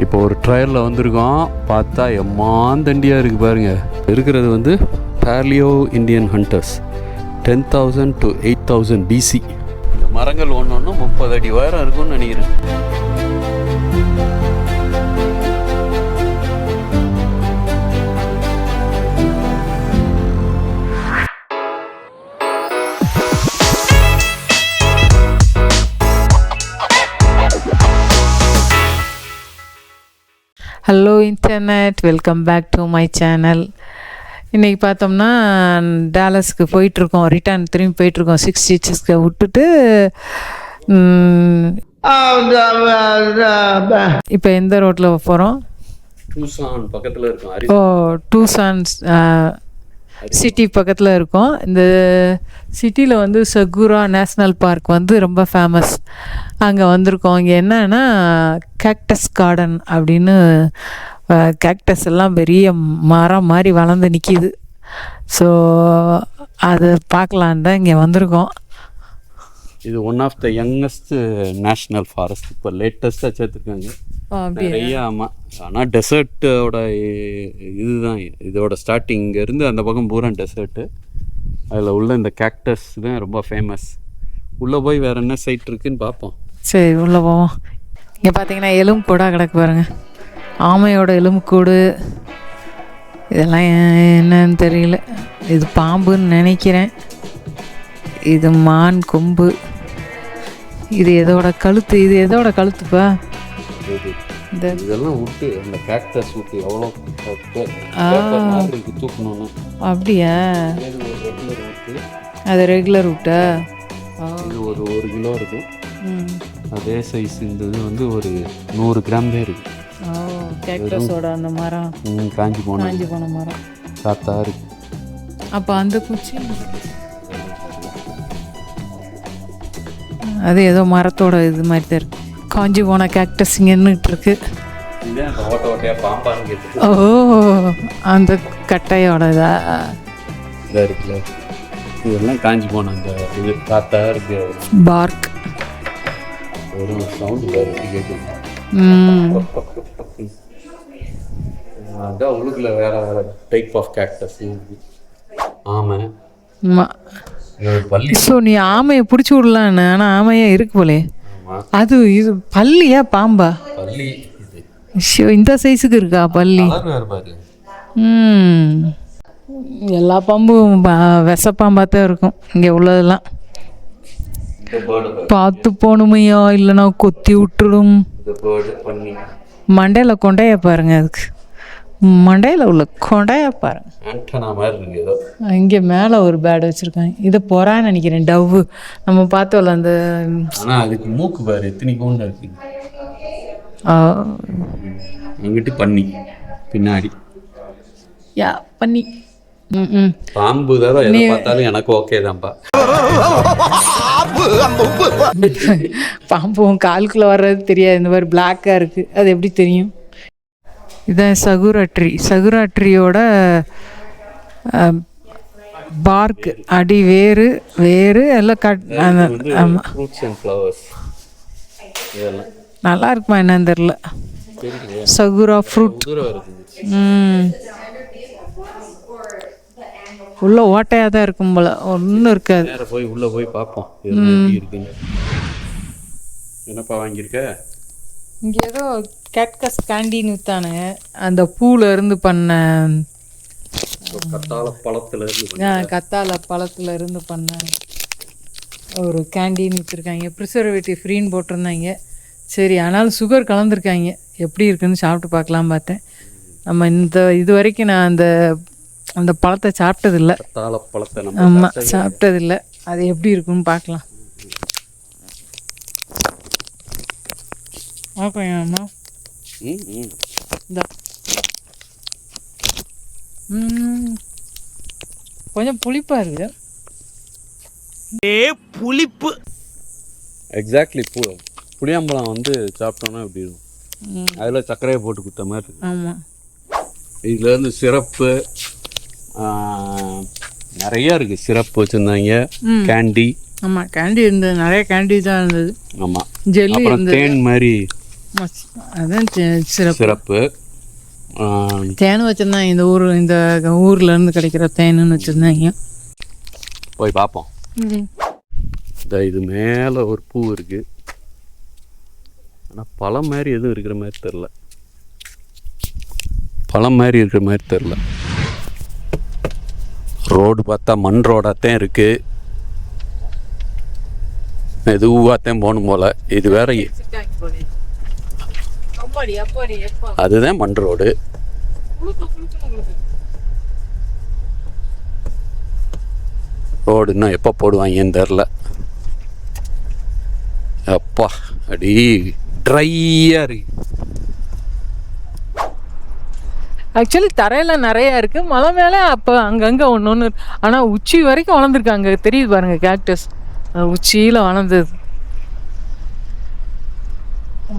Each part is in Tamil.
இப்போ ஒரு ட்ரையலில் வந்திருக்கோம். பார்த்தா எம்மாந்தண்டியாக இருக்குது பாருங்கள். இருக்கிறது வந்து paleo Indian hunters 10,000 to 8,000 BC. இந்த மரங்கள் ஒன்று ஒன்று 30 அடி உயரம் இருக்கும்னு நினைக்கிறேன். Hello internet, welcome back to my channel. இன்றைக்கி பார்த்தோம்னா டாலஸ்க்கு போயிட்டுருக்கோம், திரும்பி போயிட்டுருக்கோம். 6 ஸ்டிச்சஸ்க்கு விட்டுட்டு இப்போ எந்த ரோட்டில் போகிறோம்? டூசான் பக்கத்தில் இருக்கும். டூசான் சிட்டி பக்கத்தில் இருக்கோம். இந்த சிட்டியில் வந்து சகுரா நேஷ்னல் பார்க் வந்து ரொம்ப ஃபேமஸ். அங்கே வந்திருக்கோம். இங்கே என்னன்னா கேக்டஸ் கார்டன் அப்படின்னு, கேக்டஸ் எல்லாம் பெரிய மரம் மாதிரி வளர்ந்து நிற்கிது. ஸோ அதை பார்க்கலான்னு தான் இங்கே வந்திருக்கோம். இது one of the youngest national forest. இப்போ லேட்டஸ்ட்டாக சேர்த்துருக்காங்க நிறைய. ஆமாம், ஆனால் டெசர்ட்டோட இதுதான் இதோட ஸ்டார்டிங். இங்கேருந்து அந்த பக்கம் பூரா டெசர்ட்டு. அதில் உள்ள இந்த கேக்டஸ் தான் ரொம்ப ஃபேமஸ். உள்ளே போய் வேறு என்ன சைட் இருக்குதுன்னு பார்ப்போம். சரி, உள்ளே போவோம். இங்கே பார்த்தீங்கன்னா எலும்பு கூடா கிடக்கு பாருங்க. ஆமையோட எலும்புக்கூடு. இதெல்லாம் என்னன்னு தெரியல. இது பாம்புன்னு நினைக்கிறேன். இது மான் கொம்பு. இது எதோட கழுத்து? இது எதோட கழுத்துப்பா? இதெல்லாம் விட்டு அந்த கேக்டஸ் விட்டு எவ்வளோ தூக்கணும்னு. அப்படியா? அது ரெகுலர் விட்டா? இது ஒரு 1 கிலோ இருக்கும். அதே சைஸ் இந்த இது வந்து ஒரு 100 கிராம் தான் இருக்கு. கேக்டஸோட அந்த மரம் காஞ்சி போன மரம் காத்தா இருக்கு. அப்போ அந்த குச்சி அது ஏதோ மரத்தோட இது மாதிரி தான் இருக்கு. காஞ்சி போன கேக்டஸ் இங்கே நின்றுட்டு இருக்கு. ஓ, அந்த கட்டையோட இருக்குல்ல, இதெல்லாம் காஞ்சி போன அந்த இது காத்தா இருக்கு. பார்க் ஒரு சவுண்ட் கேட்குது. அதான் உள்ளுக்குள்ள வேற வேற டைப் ஆஃப் கேக்டஸ். ஆமை, பள்ளி. ஸோ நீ ஆமையை பிடிச்சி விடலான்னு, ஆனால் ஆமையே இருக்கு போலே. அது இது பல்லியா பாம்பா? பள்ளி. இந்த சைஸுக்கு இருக்கா பல்லி? எல்லா பாம்பும் விஷப்பாம்பா தான் இருக்கும் இங்கே உள்ளதெல்லாம். பார்த்து போகணுமையா, இல்லைன்னா கொத்தி விட்டுடும். மண்டையில் கொண்டைய பாருங்க. அதுக்கு மண்டையில் உள்ள கொண்டைய பாருங்க. இங்கே மேலே ஒரு பேட் வச்சுருக்காங்க. இதை போறான்னு நினைக்கிறேன். டவ்வு நம்ம பார்த்தோம்ல அந்த. அதுக்கு மூக்கு பாரு எத்தனை கொண்டு இருக்கு. அங்கிட்டு பண்ணி பின்னாடி பண்ணி. பாம்பு தான் எதை பார்த்தாலும் எனக்கு ஓகே தான்ப்பா. பாம்பும் காலுக்குள்ளே வர்றது தெரியாது. இந்த மாதிரி பிளாக்காக இருக்குது, அது எப்படி தெரியும்? இதுதான் சகுரா ட்ரீயோட பார்க். அடி வேறு எல்லாம் ஆமாம். நல்லா இருக்குமா என்னன்னு தெரில. Sakura fruit. உள்ள ஓட்டையாக தான் இருக்கும் போல, ஒன்றும் இருக்காது. உள்ளே போய் பார்ப்போம் இருக்குன்னு. என்னப்பா வாங்கியிருக்க? இங்கே ஏதோ கேக்டஸ் கேண்டின்னு விற்றானுங்க. அந்த பூவில் இருந்து பண்ண, கத்தாழை பழத்தில் இருந்து பண்ண ஒரு கேண்டின்னு விற்றுருக்காங்க. ப்ரிசர்வேட்டிவ் ஃப்ரீன்னு போட்டிருந்தாங்க. சரி, ஆனாலும் சுகர் கலந்துருக்காங்க. எப்படி இருக்குன்னு சாப்பிட்டு பார்க்கலாம் பார்த்தேன். நம்ம இது வரைக்கும் நான் அந்த பழத்தை சாப்பிட்டதில்லை. ஆமாம், சாப்பிட்டதில்லை. அது எப்படி இருக்குன்னு பார்க்கலாம். ஓகேம்மா. கொஞ்சம் புளிப்பா இருக்கு. புளிப்பு. எக்ஸாக்ட்லி. புளியாம்பழம் வந்து சாப்பிட்டோன்னா எப்படி இருக்கும்? அதில் சர்க்கரையை போட்டு கொடுத்த மாதிரி இருக்கு. ஆமாம். இதில் வந்து சிரப்பு நிறையா இருக்குது. சிரப்பு வச்சுருந்தாங்க, கேண்டி. ஆமாம், கேண்டி இருந்தது. நிறைய கேண்டி தான் இருந்தது. ஆமாம், ஜெல்லி அப்புறம் தேன் மாதிரி அதான் சிறப்பு. சிறப்பு. தேன் வச்சுருந்தாங்க இந்த ஊர்லேருந்து கிடைக்கிற தேனுன்னு வச்சுருந்தாங்க. போய் பார்ப்போம். இது மேலே ஒரு பூ இருக்குது, ஆனால் பழம் மாதிரி எதுவும் இருக்கிற மாதிரி தெரில. பழம் மாதிரி இருக்கிற மாதிரி தெரில. ரோடு பார்த்தா மண் ரோடாகத்தான் இருக்குது. மெதுவாகத்தான் போகணும் போல். இது வேற, அதுதான் மண் ரோடு. ரோடு இன்னும் எப்போ போடுவாங்கன்னு தெரில. அப்பா அடி ட்ரையாக இருக்கு. ஆக்சுவலி தரையில் நிறையா இருக்குது, மலை மேலே அப்போ அங்கங்கே ஒன்று. ஆனால் உச்சி வரைக்கும் வளர்ந்துருக்காங்க, தெரியுது பாருங்க கேக்டஸ். உச்சியில் வளர்ந்தது.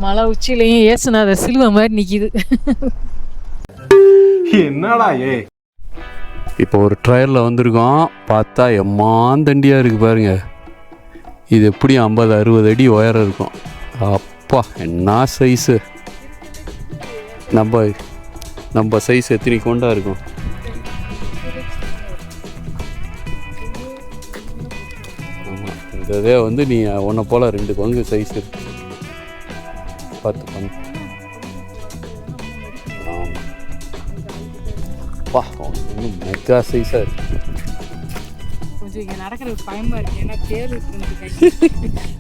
மலை உச்சியிலையும் ஏசுனாத சிலுவை மாதிரி நிற்கிது. என்னடா இப்போ ஒரு ட்ரையலில் வந்திருக்கோம். பார்த்தா எம்மாந்தண்டியாக இருக்குது பாருங்க. இது எப்படி 50-60 அடி உயரம் இருக்கும். அப்பா என்ன சைஸு! நம்ம சைஸ் எத்தனை கொண்டா இருக்கும். ஆமாம், இதே வந்து நீ உன்னை போல் 2 பங்கு சைஸ் இருக்கு. 10 பங்கு. ஆமாம், அப்பா இன்னும் மெகா சைஸாக இருக்கு.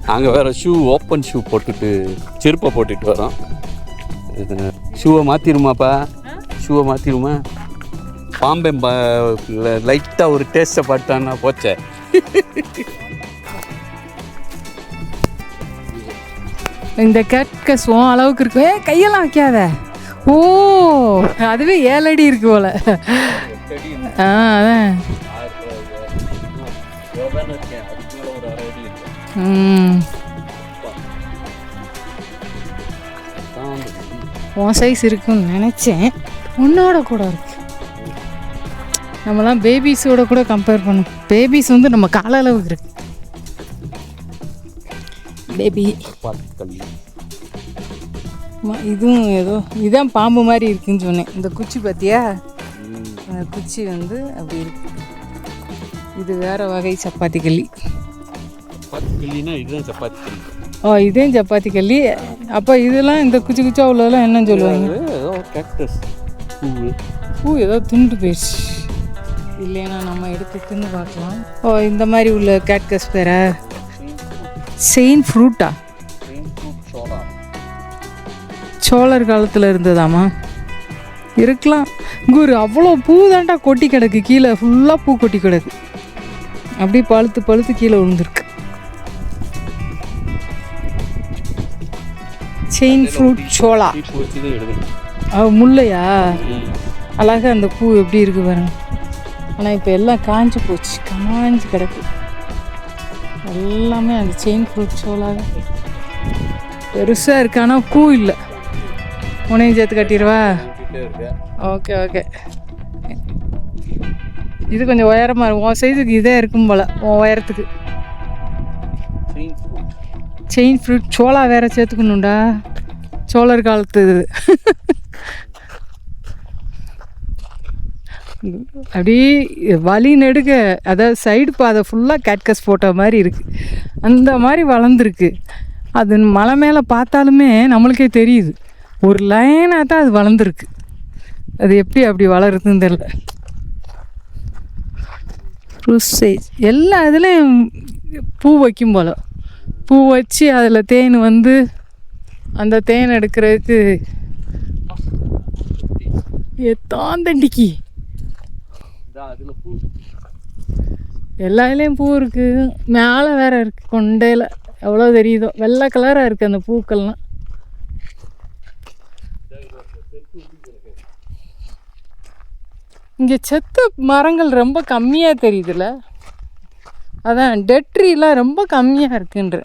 நாங்கள் வேறு ஓப்பன் ஷூ போட்டுட்டு செருப்பை போட்டுட்டு வரோம். ஷூவை மாற்றிடுமாப்பா? ஷூவை மாற்றிடுமா? பாம்பே லைட்டாக ஒரு டேஸ்ட்டை பார்த்தான்னா போச்சே. இந்த கேட்கஸ் அளவுக்கு இருக்கு. கையெல்லாம் வைக்காத. ஓ, அதுவே 7 அடி இருக்கு போல. அதான். உன் சைஸ் இருக்குன்னு நினச்சேன். உன்னோட கூட இருக்கு. நம்மலாம் பேபிஸோட கூட கம்பேர் பண்ணும். பேபிஸ் வந்து நம்ம கால அளவுக்கு இருக்கு. பேபி இதுவும் ஏதோ இதான் பாம்பு மாதிரி இருக்குன்னு சொன்னேன். இந்த குச்சி பார்த்தியா? அந்த குச்சி வந்து அப்படி இருக்கு. இது வேற வகை சப்பாத்தி கல்லி. இதுதான் சப்பாத்தி கல்லி. ஓ, இதே சப்பாத்தி கல்லி. அப்போ இதெல்லாம் இந்த குச்சி குச்சா உள்ளதெல்லாம் என்னன்னு சொல்லுவாங்க? பூ ஏதோ துண்டு போயிடுச்சு. இல்லைன்னா நம்ம எடுத்து தின்னு பார்க்கலாம். ஓ, இந்த மாதிரி உள்ள கேட்கஸ் பேரா? செயின் ஃப்ரூட்டா? சோழர் காலத்தில் இருந்ததாமா? இருக்கலாம். குரு அவ்வளோ பூ தாண்டா கொட்டி கிடக்கு. கீழே ஃபுல்லாக பூ கொட்டி கிடக்கு. அப்படியே பழுத்து பழுத்து கீழே விழுந்துருக்கு. Chain fruit chola. முல்லையா? அழகா அந்த பூ எப்படி இருக்கு பாருங்க. ஆனால் இப்போ எல்லாம் காஞ்சி போச்சு, காஞ்சி கிடக்கு எல்லாமே. அந்த செயின் ஃப்ரூட் சோளாக பெருசாக இருக்கு, ஆனால் பூ இல்லை. உனையும் சேர்த்து கட்டிடுவா? Okay okay. இது கொஞ்சம் உயரமாக இருக்கும். உன் சைஸுக்கு இதே இருக்கும் போல், உன் உயரத்துக்கு. செயின் ஃப்ரூட் சோளா வேற சேர்த்துக்கணுண்டா. சோழர் காலத்து இது. அப்படி வழி நெடுக, அதாவது சைடு பாதை ஃபுல்லாக கேட்கஸ் போட்ட மாதிரி இருக்குது. அந்த மாதிரி வளர்ந்துருக்கு. அது மலை மேலே பார்த்தாலுமே நம்மளுக்கே தெரியுது. ஒரு லைனாக தான் அது வளர்ந்துருக்கு. அது எப்படி அப்படி வளருதுன்னு தெரியல. ஃப்ரூட் சைஸ் எல்லா இதுலேயும் பூ வைக்கும் போல். பூ வச்சு அதில் தேன் வந்து அந்த தேன் எடுக்கிறதுக்கு தாந்தண்டிக்கு எல்லா இதுலேயும் பூ இருக்குது. மேலே வேற இருக்குது கொண்டையில். எவ்வளோ தெரியுதோ, வெள்ளை கலராக இருக்குது அந்த பூக்கள்லாம். இங்கே செத்த மரங்கள் ரொம்ப கம்மியாக தெரியுதுல்ல. அதான் டெட் ட்ரீலாம் ரொம்ப கம்மியாக இருக்குன்ற.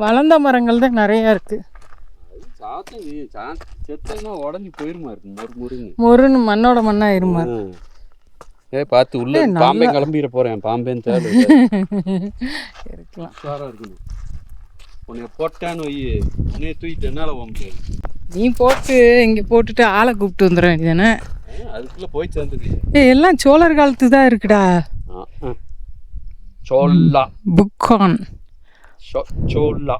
வளர்ந்த மரங்கள் தான் நிறையா இருக்குது. உடஞ்சி போயிருமா இருக்கு. மொறுன்னு மண்ணோட மண்ணாக இருமா. பார்த்து உள்ள பாம்பே கிளம்பிட போகிறேன். பாம்பேன்னு தேவை இருக்கலாம். உன்னை போட்டான்னு வை, உன்னைய தூக்கிட்டு என்னால் போக முடியாது. நீ போட்டு இங்கே போட்டுட்டு ஆளை கூப்பிட்டு வந்துட வேண்டியதானே. அதுக்குள்ளே போய் சேர்ந்துக்கு. எல்லாம் சோழர் காலத்து தான் இருக்குடா. சோல்லா புக்கான் சோல்லா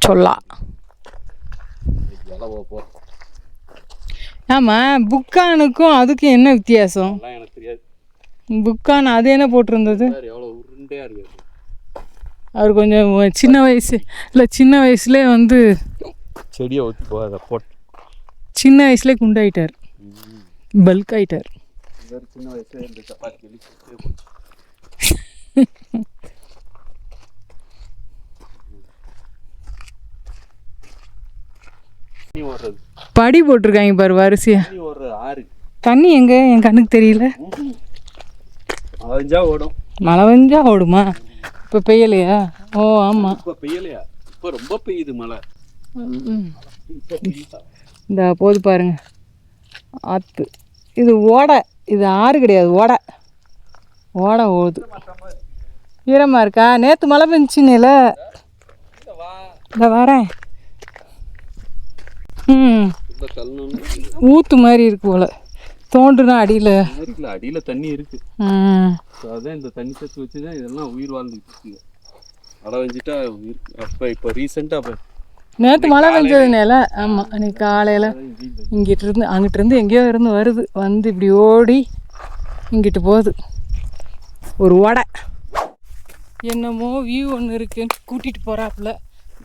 சொல்லா. ஆமாம், புக்கானுக்கும் அதுக்கும் என்ன வித்தியாசம்? எனக்கு தெரியாது. புக்கான் அது என்ன போட்டிருந்தது? எவ்வளோ உருண்டையாக இருக்குது. அவர் கொஞ்சம் சின்ன வயசு இல்லை, சின்ன வயசுலேயே வந்து செடியை ஊற்றி போகாத போட்டு சின்ன வயசுலேயே குண்டாயிட்டார், பல்க் ஆயிட்டார். சின்ன வயசுல இந்த சப்பாத்தி படி போட்டிருக்காங்க பாரு வரிசையா. ஆறு தண்ணி எங்க என் கண்ணுக்கு தெரியல. மழை ஓடும். மழை பெஞ்சா ஓடுமா? இப்போ பெய்யலையா? ஓ ஆமாம், இப்போ பெய்யலையா? இப்போ ரொம்ப பெய்யுது மழை. இந்த போது பாருங்க ஆற்று. இது ஓடை, இது ஆறு கிடையாது, ஓடை. ஓடை ஓடுது. ஈரமாக இருக்கா? நேற்று மழை பெஞ்சினில. இந்த வரேன். ஊத்து மாதிரி இருக்கு போல. தோண்டுனா அடியில் அடியில் தண்ணி இருக்கு. அதான் இந்த தண்ணி சத்து வச்சு தான் இதெல்லாம் உயிர் வாழ்ந்துட்டு இருக்கு. மழை பெஞ்சிட்டா உயிர். அப்போ இப்போ ரீசெண்டாக நேற்று மழை பெஞ்சதுனால. ஆமாம், அன்றைக்கி காலையில் அங்கிட்டிருந்து எங்கேயோ இருந்து வருது, வந்து இப்படி ஓடி இங்கிட்டு போகுது. ஒரு ஓடை. என்னமோ வியூ ஒன்று இருக்குன்னு கூட்டிகிட்டு போகிறாப்புல.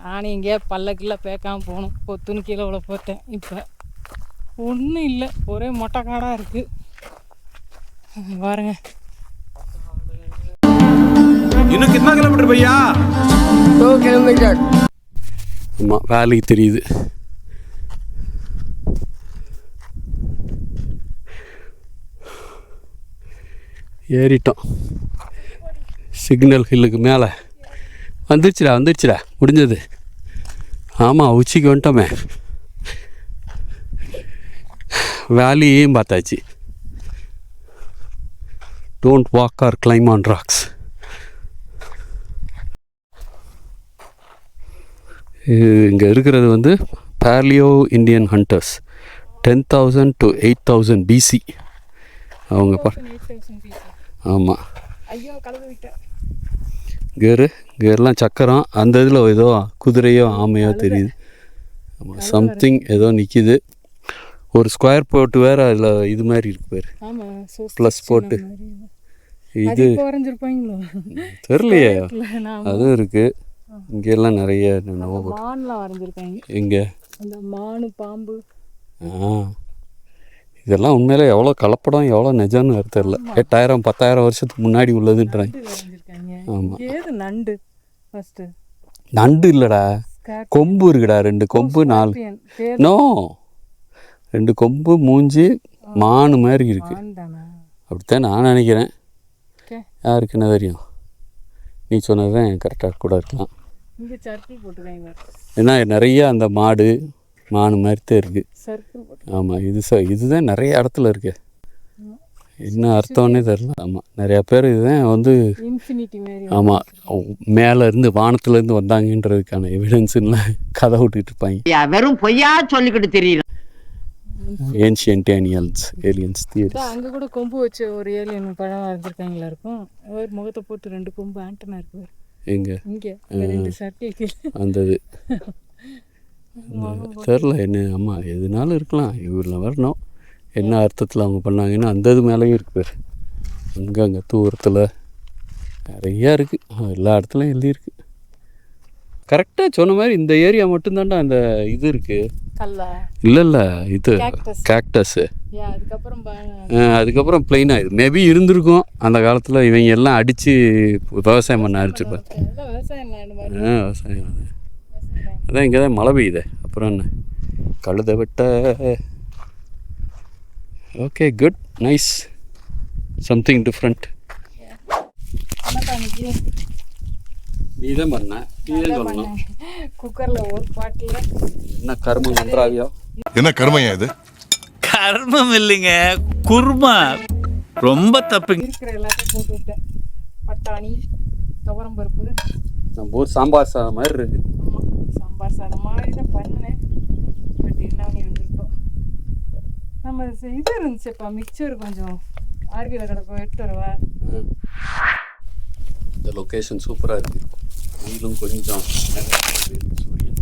நானும் எங்கேயா பல்லக்கில்ல பேக்காமல் போகணும். பொத்துன்னு கீழே உள்ள போட்டேன். இப்போ ஒன்றும் இல்லை, ஒரே மொட்டை காடாக இருக்குது பாருங்க. இன்னும் कितना किलोमीटर भैया? 2 किलोमीटर. ஆமாம், வேலி தெரியுது. ஏறிட்டோம் சிக்னல் ஹில்லுக்கு மேலே. வந்துருச்சுடா முடிஞ்சது. ஆமாம், உச்சிக்கு வந்துட்டோமே. வேலியையும் பார்த்தாச்சு. Don't walk R claim on rocks. இங்கே இருக்கிறது வந்து paleo Indian hunters. 10,000 to 8,000 BC அவங்க. ஆமாம், கேர்லாம் சக்கரம். அந்த இதில் ஏதோ குதிரையோ ஆமையோ தெரியுது. ஆமாம், சம்திங் ஏதோ நிற்கிது. ஒரு ஸ்கொயர் போட்டு வேறு அதில் இது மாதிரி இருக்கு பேர், ப்ளஸ் போட்டு. இது தெரியலையே, அதுவும் இருக்குது. இங்கெல்லாம் நிறைய எங்கே மானு பாம்பு. இதெல்லாம் உண்மையிலே எவ்வளோ கலப்படம், எவ்வளோ நிஜம்னு வேறு தெரில. 8,000 10,000 வருஷத்துக்கு முன்னாடி உள்ளதுன்றாங்க. ஆமாம், நண்டு இல்லைடா, கொம்பு இருக்குடா. 2 கொம்பு 4 நோ 2 கொம்பு மூஞ்சி மானு மாதிரி இருக்கு. அப்படித்தான் நான் நினைக்கிறேன். யாருக்கு என்ன தெரியும்? நீ சொன்னது தான் கரெக்டாக கூட இருக்கலாம். ஏன்னா நிறைய அந்த மானு மாதிரி தான் இருக்குது. ஆமாம், இதுதான் நிறைய இடத்துல இருக்கு. என்ன அர்த்தம்னே தெரில. ஆமாம், நிறையா பேர் இதுதான் வந்து ஆமாம் மேலேருந்து வானத்துலேருந்து வந்தாங்கன்றதுக்கான எவிடன்ஸுலாம் கதை விட்டுக்கிட்டு இருப்பாங்க. வெறும் பொய்யா சொல்லிக்கிட்டு தெரியல. Ancient aliens theory. அங்கே கூட கொம்பு வச்ச ஒரு ஏலியன் படம் வரைஞ்சிருக்காங்களா இருக்கும். ஒரு முகத்தை போட்டு 2 கொம்பு ஆண்டனா இருக்கு. எங்கே? இங்கே 2 சர்க்கிள். அந்த இது தெரில என்ன. ஆமாம், எதுனாலும் இருக்கலாம். இவரில் வரணும் என்ன அர்த்தத்தில் அவங்க பண்ணாங்கன்னா அந்த இது மேலேயும் இருக்கு பேர். அங்கே தூரத்தில் நிறையா இருக்குது. எல்லா இடத்துலையும் எழுதியிருக்கு. கரெக்டாக சொன்ன மாதிரி இந்த ஏரியா மட்டும்தான்டா அந்த இது இருக்குது. இல்லை இது கேக்டஸு. அதுக்கப்புறம் பிளெயினாக இது மேபி இருந்திருக்கும் அந்த காலத்தில். இவங்க எல்லாம் அடித்து விவசாயம் பண்ண ஆரம்பிச்சிருப்பாங்க. விவசாயம் அதான் இங்கே தான் மழை பெய்யுது. அப்புறம் என்ன கழுதை வெட்ட. Okay, good, nice, something different. நீ தான் பண்ண, நீ தான் சொல்லணும். குக்கரில் ஒரு பாட்டில் என்ன கர்மம் நன்றாவியோ? என்ன கர்மையா இது? கர்மம் இல்லைங்க, குர்மா. ரொம்ப தப்பு. இருக்கிற எல்லாத்தையும் போட்டு விட்டேன். பட்டாணி, துவரம் பருப்பு. நம்ம ஊர் சாம்பார் சாதம் மாதிரி இருக்கு. சாம்பார் சாதம் மாதிரி தான் பண்ணினேன். பட் என்ன நீ வந்திருக்கோம். நம்ம இது இருந்துச்சுப்பா, மிக்சர் கொஞ்சம் ஆர்வியில் கிடக்கும், எடுத்து வரவா? இந்த லொக்கேஷன் சூப்பராக இருக்குது. வெயிலும் கொஞ்சம் சூரியன்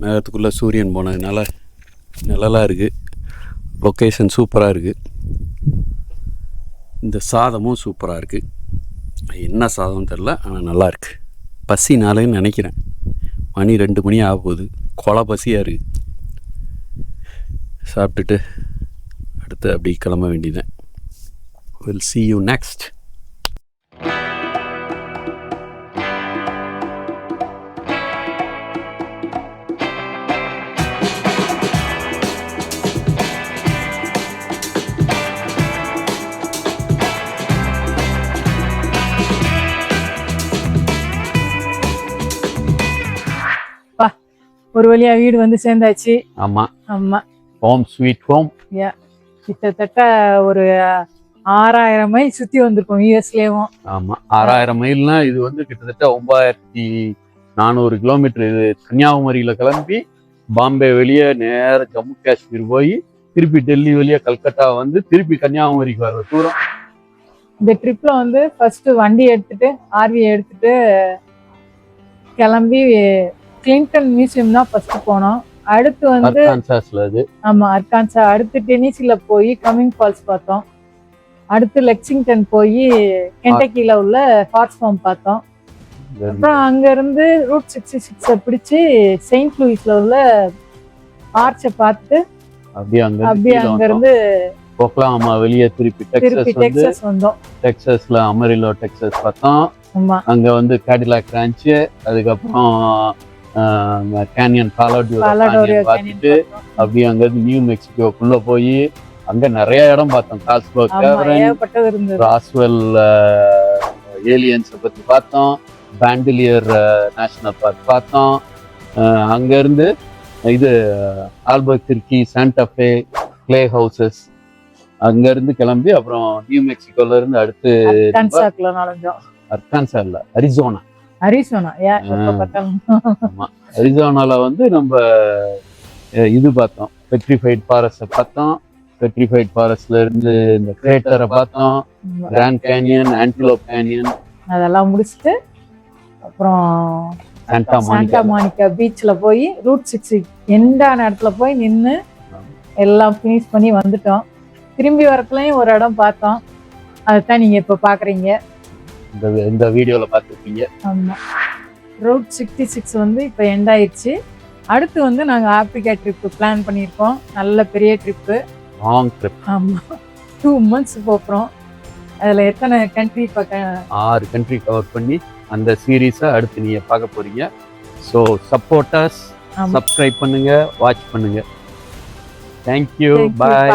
மேகத்துக்குள்ளே சூரியன் போனதுனால நிழலாக இருக்குது. லொக்கேஷன் சூப்பராக இருக்குது. இந்த சாதமும் சூப்பராக இருக்குது. என்ன சாதம் தெரில, ஆனால் நல்லாயிருக்கு. பசினாலேன்னு நினைக்கிறேன். மணி 2 மணி ஆக போகுது. கொலை பசியாக இருக்குது. சாப்பிட்டுட்டு அடுத்து அப்படி கிளம்ப வேண்டியதுதான். Will see you next. ஒரு வழியா வீடு வந்து சேர்ந்தாச்சு. ஆமாம், ஆமா, ஹோம் ஸ்வீட் ஹோம். கிட்டத்தட்ட ஒரு 6000 மைல் சுற்றி வந்திருக்கோம் யூஎஸ்லேயும். ஆமாம், 6000 மைல்னா இது வந்து கிட்டத்தட்ட 9400 கிலோமீட்டர். இது கன்னியாகுமரியில் கிளம்பி பாம்பே வெளியே நேர ஜம்மு காஷ்மீர் போய் திருப்பி டெல்லி வெளியே கல்கட்டா வந்து திருப்பி கன்னியாகுமரிக்கு வர்ற தூரம். இந்த ட்ரிப்ல வந்து ஃபர்ஸ்ட் வண்டி எடுத்துட்டு ஆர்வி எடுத்துட்டு கிளம்பி கிளின்டன் மியூசியம் தான் ஃபர்ஸ்ட் போனோம். அடுத்து வந்து ஆமா அர்கான்சா, அடுத்து டெனிசில போய் கமிங் ஃபால்ஸ் பார்த்தோம். அடுத்து லெக்சிங்டன் போய் கென்டக்கில உள்ள ஹார்ஸ் ஃபார்ம் பார்த்தோம். அப்புறம் அங்க இருந்து ரூட் 66 பிடிச்சு செயின்ட் லூயிஸ்ல உள்ள ஆர்ச்சை பார்த்து அப்படியே அங்க இருந்து ஒக்லாஹோமா வெளியே திருப்பி டெக்சாஸ் வந்தோம். டெக்சாஸ்ல அமரிலோ டெக்சாஸ் பார்த்தோம். அங்க வந்து கேடிலாக் ரான்ச், அதுக்கப்புறம் கேனியன் பாலடோரியோ பார்த்துட்டு அப்படியே அங்க இருந்து நியூ மெக்சிகோக்குள்ள போய் அங்க நிறைய இடம் பார்த்தோம். கால்ஸ்பர்க் கேவர்ன், ராஸ்வெல் ஏலியன்ஸை பத்தி பார்த்தோம். பாண்டிலியர் நேஷனல் பார்க் பார்த்தோம். அங்க இருந்து இது ஆல்பர்கர்கி, சாண்டாஃபே, கிளே ஹவுசஸ் அங்க இருந்து கிளம்பி அப்புறம் நியூ மெக்சிகோல இருந்து அடுத்து அர்கான்சா இல்ல அரிசோனா. அரிசோனால வந்து நம்ம இது பார்த்தோம், பெட்ரிஃபைட் ஃபாரஸ்ட பார்த்தோம். பெட்ரிஃபைட் ஃபாரஸ்ட்ல இருந்து இந்த கிரேட்டரை பார்த்தோம், கிராண்ட் கேனியன், ஆன்டிலோப் கேனியன் அதெல்லாம் முடிச்சுட்டு அப்புறம் சாண்டா மானிகா பீச்ல போய் ரூட் 6 எண்டான இடத்துல போய் நின்று எல்லாம் ஃபினிஷ் பண்ணி வந்துட்டோம். திரும்பி வரத்துலயும் ஒரு இடம் பார்த்தோம், அதுதான் நீங்க இப்ப பாக்குறீங்க, இந்த வீடியோல பார்த்துருப்பீங்க. ஆமா, ரூட் 66 வந்து இப்போ எண்ட் ஆயிடுச்சு. அடுத்து வந்து நாங்கள் ஆப்பிரிக்கா ட்ரிப்பு பிளான் பண்ணியிருக்கோம். நல்ல பெரிய ட்ரிப்பு, லாங் ட்ரிப். ஆமாம், 2 months போகிறோம். அதில் எத்தனை கண்ட்ரி பார்க்க 6 கண்ட்ரி கவர் பண்ணி அந்த சீரீஸை அடுத்து நீங்கள் பார்க்க போகிறீங்க. ஸோ சப்போர்ட்டர்ஸ், சப்ஸ்கிரைப் பண்ணுங்கள், வாட்ச் பண்ணுங்கள். தேங்க்யூ, பாய்.